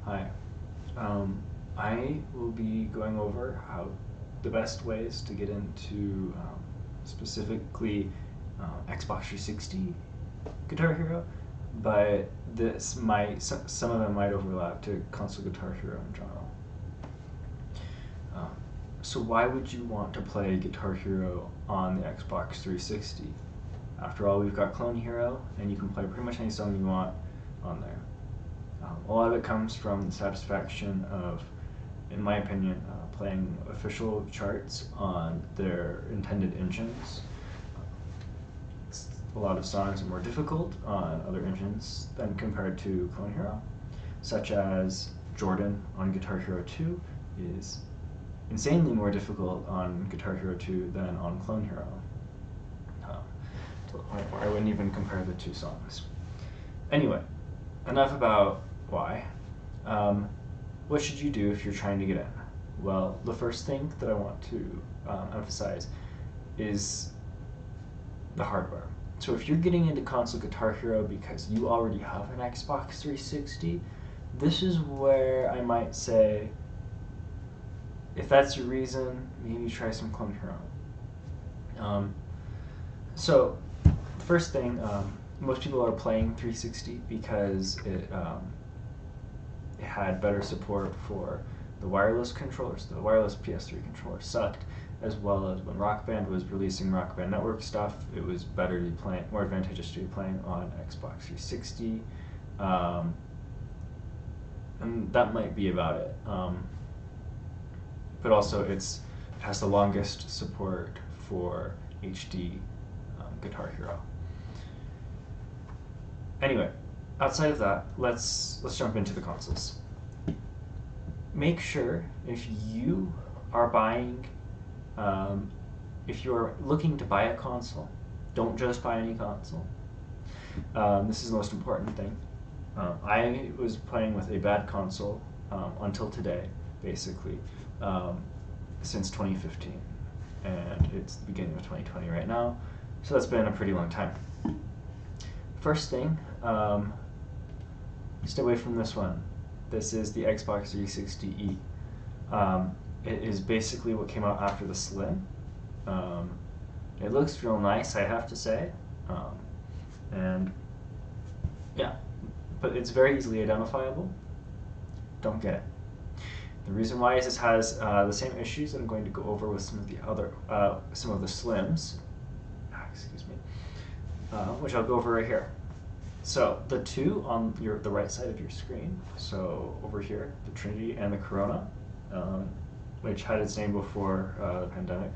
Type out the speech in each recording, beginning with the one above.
Hi. I will be going over how the best ways to get into specifically Xbox 360 Guitar Hero, but some of them might overlap to console Guitar Hero in general. Um, so why would you want to play Guitar Hero on the Xbox 360? After all, we've got Clone Hero, and you can play pretty much any song you want on there. A lot of it comes from the satisfaction of, in my opinion, playing official charts on their intended engines. A lot of songs are more difficult on other engines than compared to Clone Hero, such as Jordan on Guitar Hero 2 is insanely more difficult on Guitar Hero 2 than on Clone Hero. To the point where I wouldn't even compare the two songs. Anyway, enough about why. What should you do if you're trying to get in? Well, the first thing that I want to emphasize is the hardware. So if you're getting into console Guitar Hero because you already have an Xbox 360, this is where I might say, if that's your reason, maybe try some Clone Hero. So, the first thing, most people are playing 360 because it had better support for the wireless controllers. The wireless PS3 controllers sucked, as well as when Rock Band was releasing Rock Band Network stuff, it was better to be playing, more advantageous to be playing on Xbox 360. And that might be about it. But also it has the longest support for HD Guitar Hero. Anyway, outside of that, let's jump into the consoles. Make sure if you are buying, if you're looking to buy a console, don't just buy any console. This is the most important thing. I was playing with a bad console until today, basically, since 2015, and it's the beginning of 2020 right now, so that's been a pretty long time. First thing, stay away from this one. This is the Xbox 360e. It is basically what came out after the Slim. It looks real nice, I have to say, and yeah, but it's very easily identifiable. Don't get it. The reason why is this has the same issues that I'm going to go over with some of the other, some of the Slims. Excuse me, which I'll go over right here. So the two on the right side of your screen. So over here, the Trinity and the Corona, which had its name before the pandemic.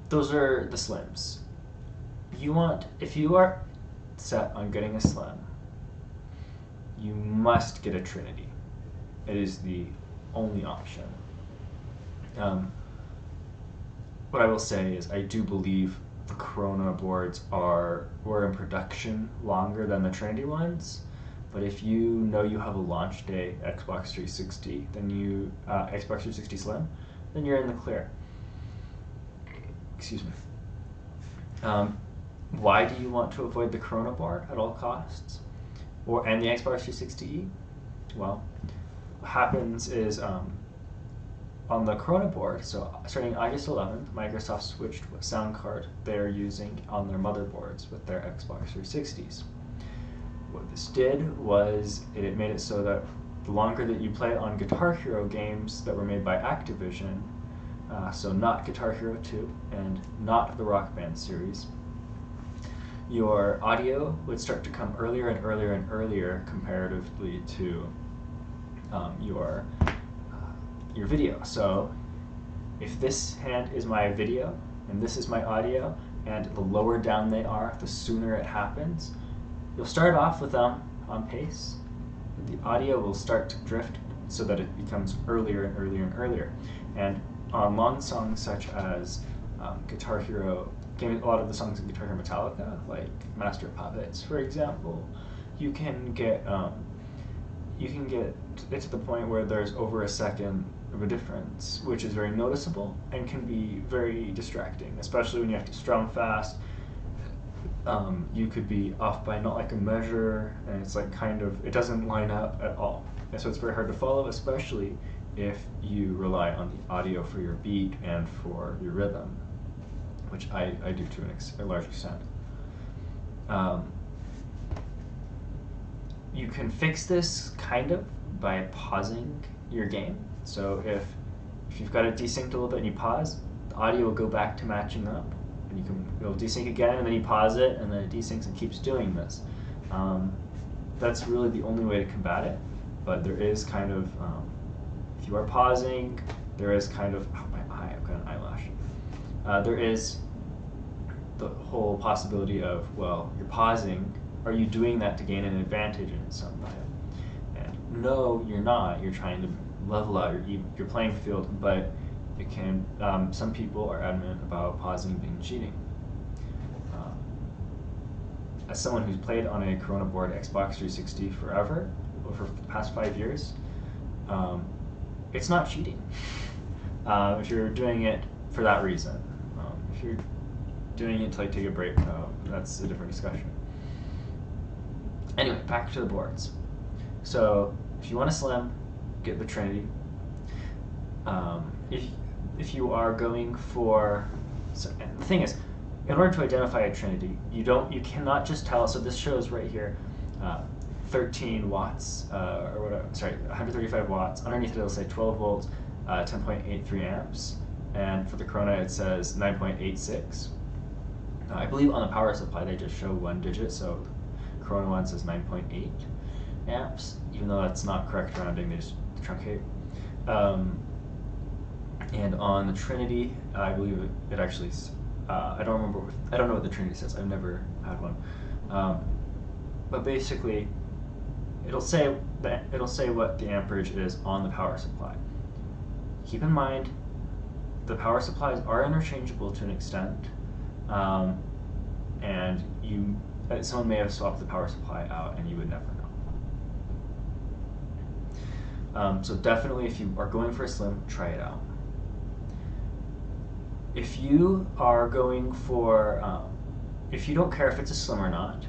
Those are the Slims. If you are set on getting a Slim, you must get a Trinity. It is the only option. What I will say is I do believe the Corona boards were in production longer than the Trinity ones, but if you know you have a launch day Xbox 360, then Xbox 360 Slim, then you're in the clear. Excuse me. Why do you want to avoid the Corona board at all costs? And the Xbox 360e? Well, what happens is on the Corona board, so starting August 11th, Microsoft switched what sound card they're using on their motherboards with their Xbox 360s. What this did was it made it so that the longer that you play on Guitar Hero games that were made by Activision, so not Guitar Hero 2 and not the Rock Band series, your audio would start to come earlier and earlier and earlier comparatively to your video. So if this hand is my video and this is my audio, and the lower down they are, the sooner it happens, you'll start off with them on pace. The audio will start to drift so that it becomes earlier and earlier and earlier. And on long songs such as Guitar Hero, a lot of the songs in Guitar Hero Metallica, like Master of Puppets, for example, you can get it to the point where there's over a second of a difference, which is very noticeable and can be very distracting, especially when you have to strum fast. you could be off by not like a measure, and it's like kind of, it doesn't line up at all. And so it's very hard to follow, especially if you rely on the audio for your beat and for your rhythm, which I do to a large extent. You can fix this kind of by pausing your game. So if you've got it desynced a little bit and you pause, the audio will go back to matching up, and it'll desync again, and then you pause it, and then it desyncs and keeps doing this. That's really the only way to combat it, but there is kind of, if you are pausing, there is kind of, oh, my eye, I've got an eyelash. There is the whole possibility of, well, you're pausing, are you doing that to gain an advantage in some way? And no, you're not. You're trying to level out your playing field, but it can. Some people are adamant about pausing being cheating. As someone who's played on a Corona board, Xbox 360 forever, over the past 5 years, it's not cheating. If you're doing it for that reason, if you're doing it to like take a break, that's a different discussion. Anyway, back to the boards. So if you want a Slim, get the Trinity. If you are going for, and the thing is, in order to identify a Trinity, you cannot just tell. So this shows right here, 13 watts, or whatever. Sorry, 135 watts. Underneath it'll say 12 volts, 10.83 amps, and for the Corona it says 9.86. I believe on the power supply they just show one digit, so Corona one says 9.8 amps, even though that's not correct rounding, they just truncate. And on the Trinity, I believe it actually, I don't know what the Trinity says, I've never had one. But basically, it'll say what the amperage is on the power supply. Keep in mind, the power supplies are interchangeable to an extent, and someone may have swapped the power supply out and you would never know. So definitely, if you are going for a Slim, try it out. If you are going for, if you don't care if it's a Slim or not,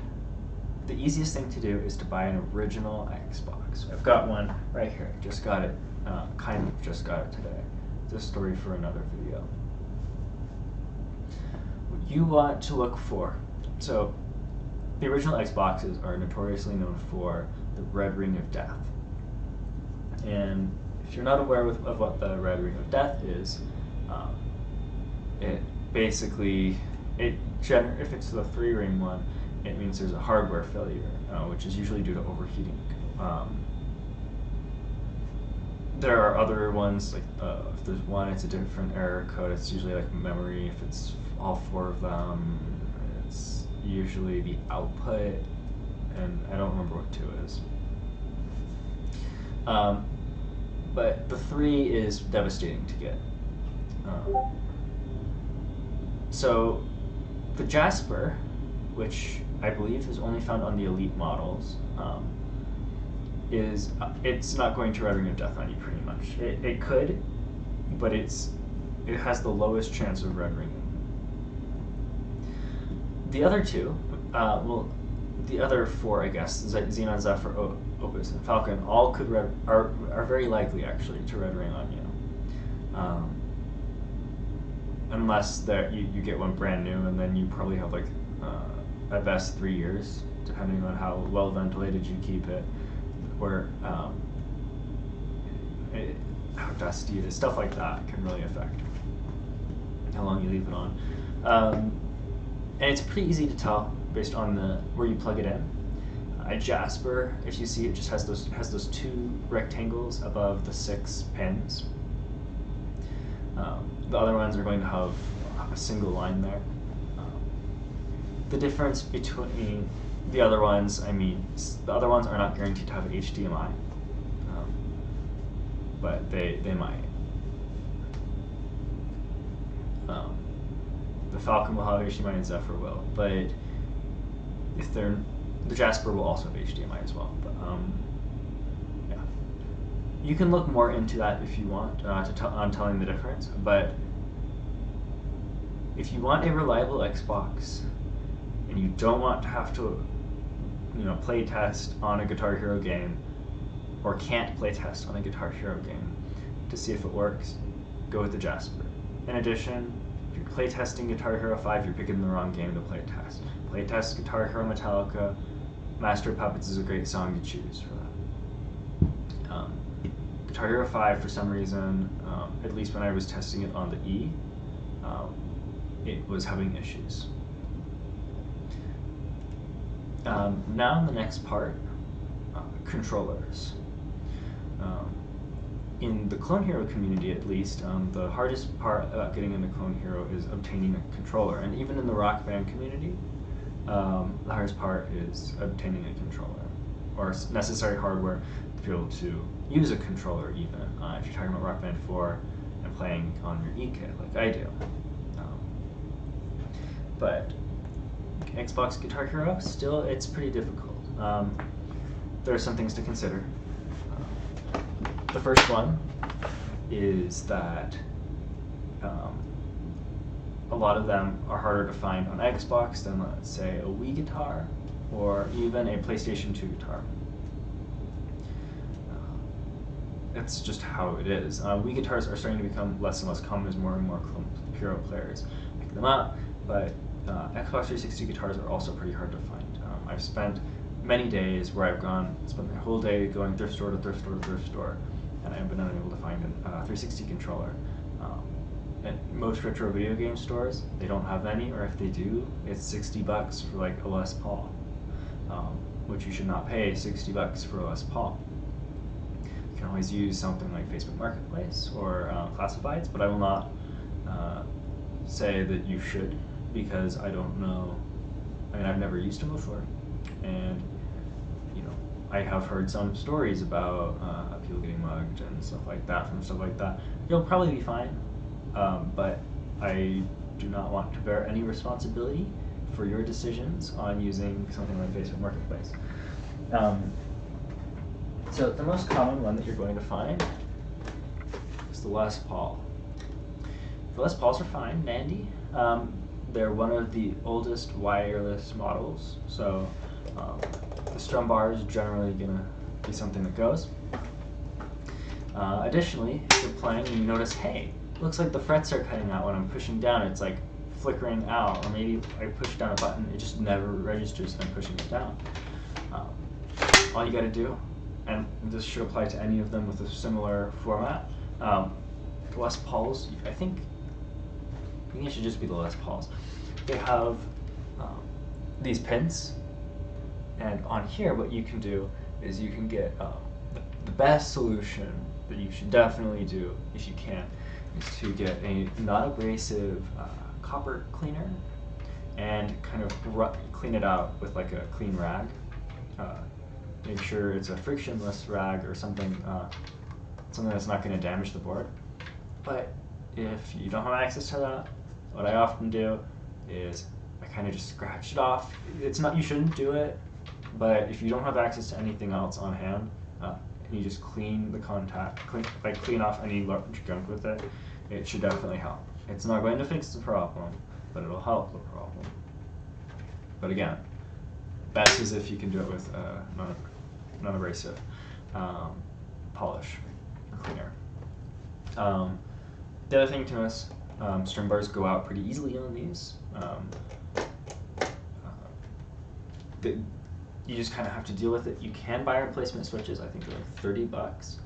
the easiest thing to do is to buy an original Xbox. I've got one right here. Just got it, just got it today. It's a story for another video. What you want to look for, so the original Xboxes are notoriously known for the red ring of death. And if you're not aware of what the red ring of death is, it basically, if it's the 3-ring one, it means there's a hardware failure, which is usually due to overheating. There are other ones, like if there's one, it's a different error code. It's usually like memory. If it's all 4 of them, it's usually the output, and I don't remember what 2 is. But the 3 is devastating to get. So the Jasper, which I believe is only found on the Elite models, it's not going to red ring of death on you pretty much. It could, but it has the lowest chance of red ringing. The other 2, the other 4, I guess, Xenon, Zephyr, Opus, and Falcon, all are very likely actually to red ring on you. Unless you get one brand new, and then you probably have like at best 3 years, depending on how well ventilated you keep it, or how dusty it is. Stuff like that can really affect how long you leave it on. And it's pretty easy to tell based on where you plug it in. A Jasper, if you see, it just has those 2 rectangles above the 6 pins. The other ones are going to have a single line there. The difference between the other ones, the other ones are not guaranteed to have HDMI, but they might. The Falcon will have HDMI and Zephyr will, but the Jasper will also have HDMI as well. But yeah, you can look more into that if you want on telling the difference. But if you want a reliable Xbox, and you don't want to have to, play test on a Guitar Hero game, or can't play test on a Guitar Hero game to see if it works, go with the Jasper. In addition, if you're play testing Guitar Hero 5, you're picking the wrong game to play test. Play test Guitar Hero Metallica. Master of Puppets is a great song to choose for that. Guitar Hero 5, for some reason, at least when I was testing it on the E, it was having issues. Now the next part, controllers. In the Clone Hero community, at least, the hardest part about getting into Clone Hero is obtaining a controller. And even in the Rock Band community, the hardest part is obtaining a controller, or necessary hardware to be able to use a controller, even if you're talking about Rock Band 4 and playing on your E-kit like I do. But Xbox Guitar Hero, still, it's pretty difficult. There are some things to consider. The first one is that a lot of them are harder to find on Xbox than, let's say, a Wii guitar or even a PlayStation 2 guitar. It's just how it is. Wii guitars are starting to become less and less common as more and more Hero players pick them up, but Xbox 360 guitars are also pretty hard to find. I've spent many days where I've spent my whole day going thrift store to thrift store to thrift store, and I've been unable to find a 360 controller. At most retro video game stores, they don't have any, or if they do, it's $60 for like a Les Paul, which you should not pay $60 for a Les Paul. You can always use something like Facebook Marketplace or Classifieds, but I will not say that you should, because I don't know. I mean, I've never used them before, and I have heard some stories about people getting mugged and stuff like that from stuff like that. You'll probably be fine, but I do not want to bear any responsibility for your decisions on using something like Facebook Marketplace. So the most common one that you're going to find is the Les Paul. The Les Pauls are fine, dandy. They're one of the oldest wireless models, so the strum bar is generally going to be something that goes. Additionally, if you're playing and you notice, hey, looks like the frets are cutting out when I'm pushing down, it's like flickering out, or maybe I push down a button, it just never registers and I'm pushing it down. All you got to do, and this should apply to any of them with a similar format, the Les Pauls, I think it should just be the Les Pauls. They have these pins, and on here what you can do is you can get the best solution that you should definitely do, if you can, is to get a non-abrasive copper cleaner and kind of clean it out with like a clean rag. Make sure it's a frictionless rag or something that's not going to damage the board. But if you don't have access to that, what I often do is I kind of just scratch it off. It's not, you shouldn't do it, but if you don't have access to anything else on hand, and you just clean the contact, clean off any large gunk with it, it should definitely help. It's not going to fix the problem, but it'll help the problem. But again, best is if you can do it with non-abrasive polish or cleaner. The other thing to notice, string bars go out pretty easily on these. You just kind of have to deal with it. You can buy replacement switches. I think they're like $30.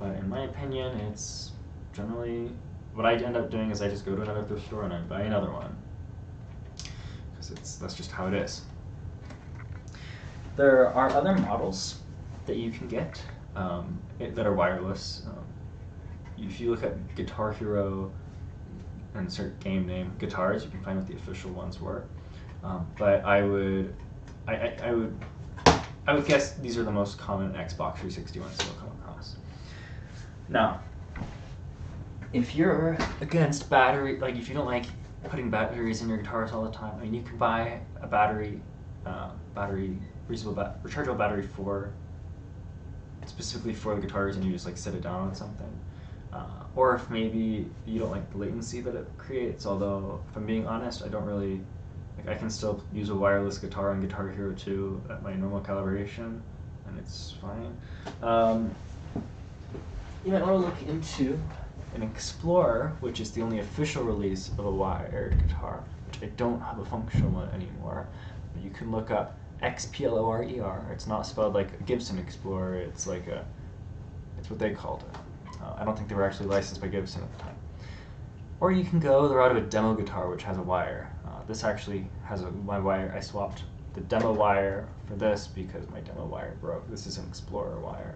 But in my opinion, it's generally, what I end up doing is I just go to another thrift store and I buy another one, because that's just how it is. There are other models that you can get that are wireless. If you look at Guitar Hero, insert game name, guitars, you can find what the official ones were. But I would guess these are the most common Xbox 360 ones you'll come across. Now, if you're against battery, like if you don't like putting batteries in your guitars all the time, I mean, you can buy a rechargeable battery specifically for the guitars, and you just like set it down on something. Or if maybe you don't like the latency that it creates, although if I'm being honest, I don't really Like I can still use a wireless guitar on Guitar Hero 2 at my normal calibration, and it's fine. You might want to look into an Explorer, which is the only official release of a wired guitar, which I don't have a functional one anymore. But you can look up XPLORER. It's not spelled like a Gibson Explorer. It's like it's what they called it. I don't think they were actually licensed by Gibson at the time. Or you can go the route of a demo guitar, which has a wire. This actually has my wire. I swapped the demo wire for this because my demo wire broke. This is an Explorer wire.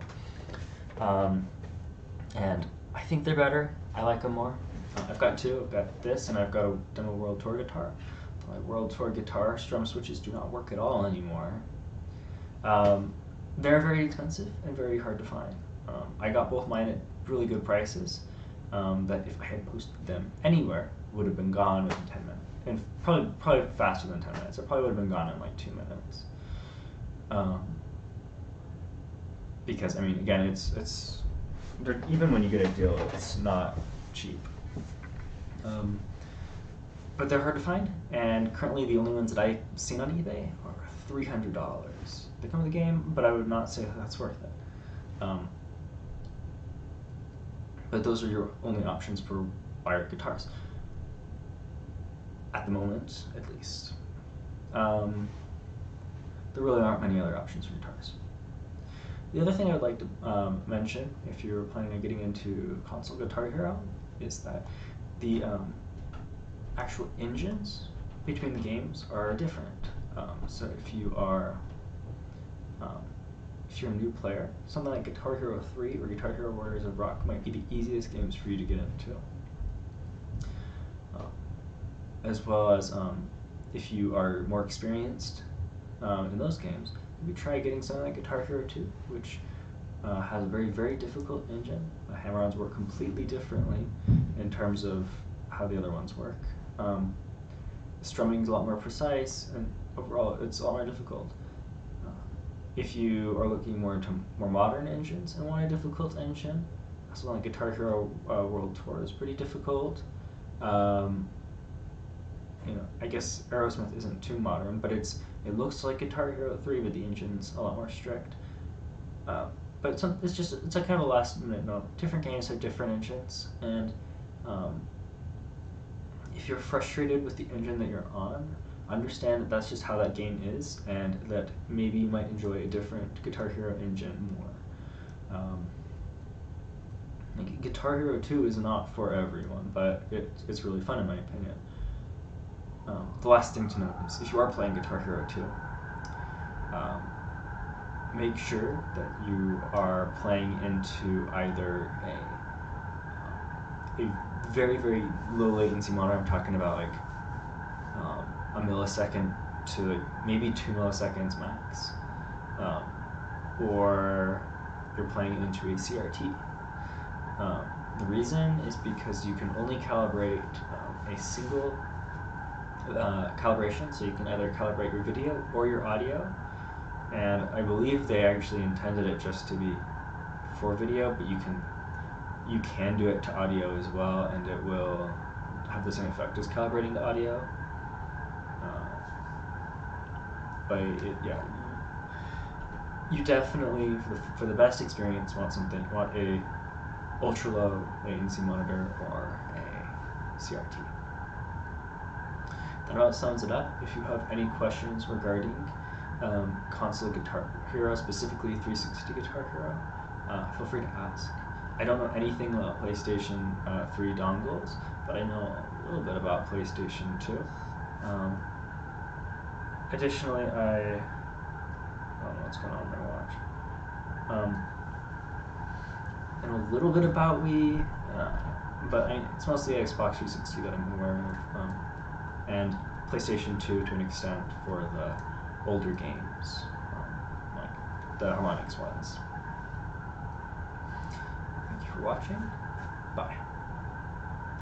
And I think they're better. I like them more. I've got two. I've got this, and I've got a demo World Tour guitar. My World Tour guitar strum switches do not work at all anymore. They're very expensive and very hard to find. I got both mine at really good prices that if I had posted them anywhere would have been gone within 10 minutes. And probably faster than 10 minutes. It probably would have been gone in like 2 minutes. Because I mean, again, it's even when you get a deal, it's not cheap. But they're hard to find, and currently the only ones that I've seen on eBay are $300. They come with the game, but I would not say that's worth it. But those are your only options for wired guitars. At the moment, at least. There really aren't many other options for guitars. The other thing I'd like to mention, if you're planning on getting into console Guitar Hero, is that the actual engines between the games are different. So if you're a new player, something like Guitar Hero 3 or Guitar Hero Warriors of Rock might be the easiest games for you to get into. As well as if you are more experienced in those games, maybe try getting something like Guitar Hero 2, which has a very, very difficult engine. The hammer-ons work completely differently in terms of how the other ones work. Strumming is a lot more precise, and overall, it's a lot more difficult. If you are looking more into more modern engines and want a difficult engine, something like Guitar Hero World Tour is pretty difficult. I guess Aerosmith isn't too modern, but it looks like Guitar Hero 3, but the engine's a lot more strict. But it's a kind of a last minute note. Different games have different engines, and if you're frustrated with the engine that you're on, understand that that's just how that game is, and that maybe you might enjoy a different Guitar Hero engine more. Guitar Hero 2 is not for everyone, but it's really fun in my opinion. The last thing to note is if you are playing Guitar Hero 2, make sure that you are playing into either a very, very low latency monitor. I'm talking about like a millisecond to like maybe 2 milliseconds max, or you're playing into a CRT. The reason is because you can only calibrate a single calibration, so you can either calibrate your video or your audio, and I believe they actually intended it just to be for video, but you can do it to audio as well, and it will have the same effect as calibrating the audio. But you definitely for the best experience want a ultra low latency monitor or a CRT. That about sums it up. If you have any questions regarding console Guitar Hero, specifically 360 Guitar Hero, feel free to ask. I don't know anything about PlayStation 3 dongles, but I know a little bit about PlayStation 2. Additionally, I don't know what's going on in my watch. I know a little bit about Wii, but it's mostly Xbox 360 that I'm aware of, and PlayStation 2 to an extent for the older games, like the Harmonix ones. Thank you for watching. Bye.